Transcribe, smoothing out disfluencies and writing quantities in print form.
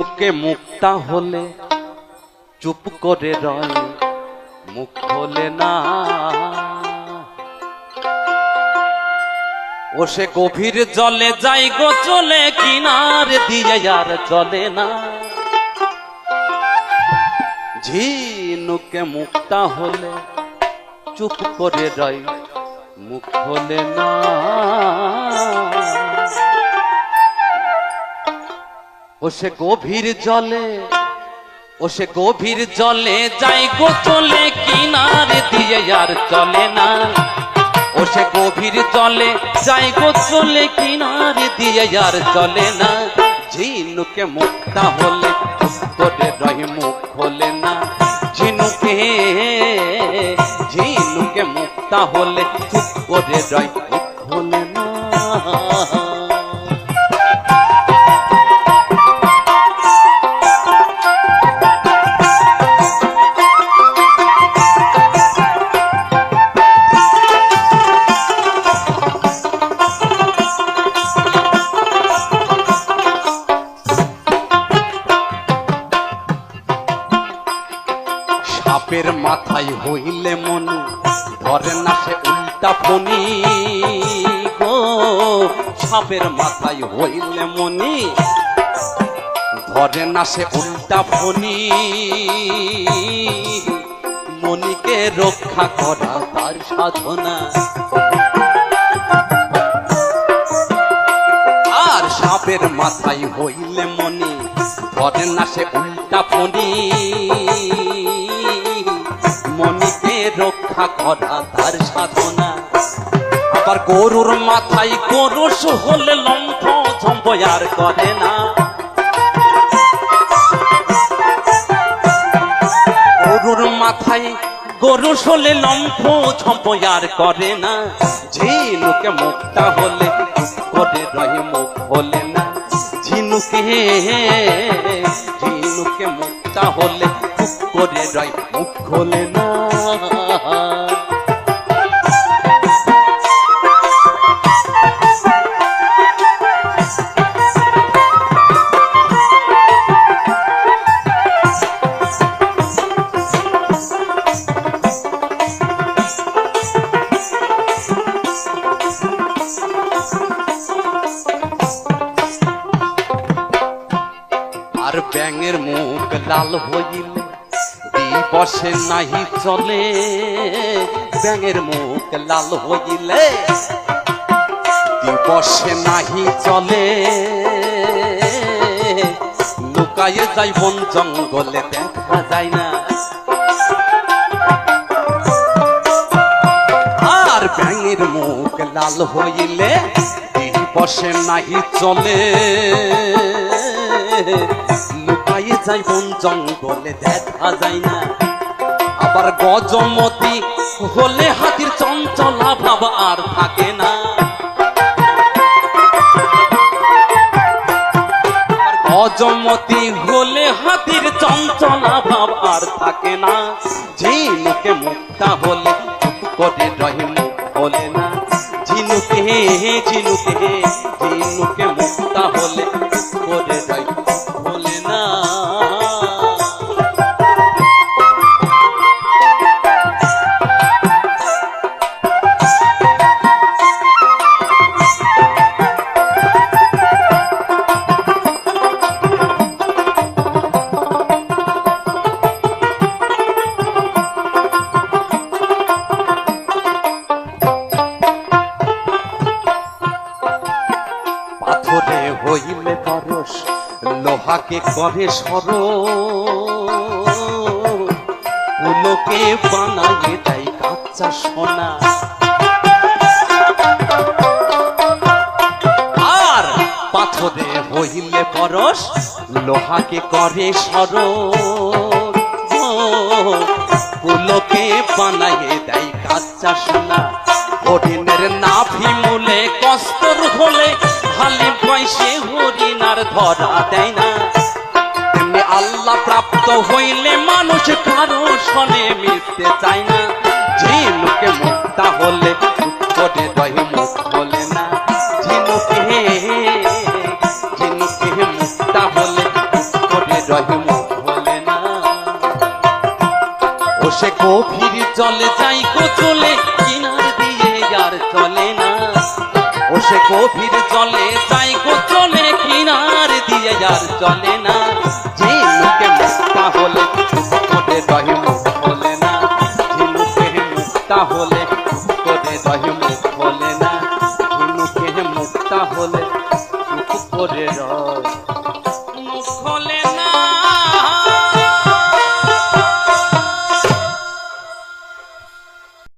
বুকে মুক্তা হলে চুপ করে রয়, মুখ খোলে না। ও সে গভীর জলে যাই গো চলে, কিনারে দিয়ে আর চলে না। ঝিনুকে মুক্তা হলে চুপ করে রয়, মুখ খোলে না। ও সে গভীর জলে, ও সে গভীর জলে যাই গো চলে, কিনারে দিয়ে আর চলে না। ও সে গভীর জলে যাই গো চলে, কিনারে দিয়ে আর চলে না। ঝিনুকে মুক্তা হলে চুপ করে রয়, মুখ খোলে না। ঝিনুকে মুক্তা হলে চুপ করে রয়, মুখ খোলে না। সাপের মাথায় হইলে মনু ধরে না সে উল্টা ফণি গো। সাপের মাথায় হইলে মনি ধরে না সে উল্টা ফণি। মনিকে রক্ষা করা তার সাধনা। আর সাপের মাথায় হইলে মনি ধরে না সে উল্টা ফণি। মনিকে রক্ষা করা তার সাধনা। আবার গরুর মাথায় গরুষ হলে লম্ফ ঝম্প আর করে না। গরুর মাথায় গরুষ হলে লম্ফ ঝম্প আর করে না। ঝিনুকে মুক্তা হলে চুপ করে রয়, মুখ খোলে না। ঝিনুকে মুক্তা হলে চুপ করে রয়, মুখ খোলে না। আর ব্যাঙের মুখ লাল হইলে দিবসে নাহি চলে। ব্যাঙের মুখ লাল হইলে দিবসে নাহি চলে। লুকায়ে যাই বন জঙ্গলে, দেখা যায় না। আর ব্যাঙের মুখ লাল হইলে দিবসে নাহি চলে। লুকায়ে যাই বন জঙ্গলে, দেখা যায় না। আবার গজমতি হলে হাতির চঞ্চলা ভাব আর থাকে না। গজমতি হলে হাতির চঞ্চলা ভাব আর থাকে না। ঝিনুকে মুক্তা হলে চুপ করে রয়, মুখ খোলে না। ঝিনুকে মুক্তা হলে চুপ করে রয়, মুখ খোলে না। পাথরে হইলে পরশ, লোহাকে করে সর। ফুলকে বানাইয়ে দেয় কাঁচা সোনা। আর পাথরে হইলে পরশ, লোহাকে করে সর। ফুলকে বানাইয়ে দেয় কাঁচা সোনা। হরিণের নাভি মূলে কস্তর হলে হালি পয়সে হরিণার ধরা দেয় না। তেমনি আল্লাহ প্রাপ্ত হইলে মানুষ কারো সনে মিশতে চায় না। ঝিনুকে মুক্তা হলে চুপ করে রয়, মুখ খোলে না। ঝিনুকে মুক্তা হলে চুপ রহে মুখ খোলে না। ও সে গভীর জলে যাই গো চলে কিনার দিয়ে আর চলে না। ও সে গভীর জলে যাই গো চলে কিনার দিয়ে আর চলে না। ঝিনুকে মুক্তা হলে করে রহে মুখ খোলে না। ঝিনুকে মুক্তা হলে করে রহে মুখ খোলে না। ঝিনুকে মুক্তা হলে করে রয়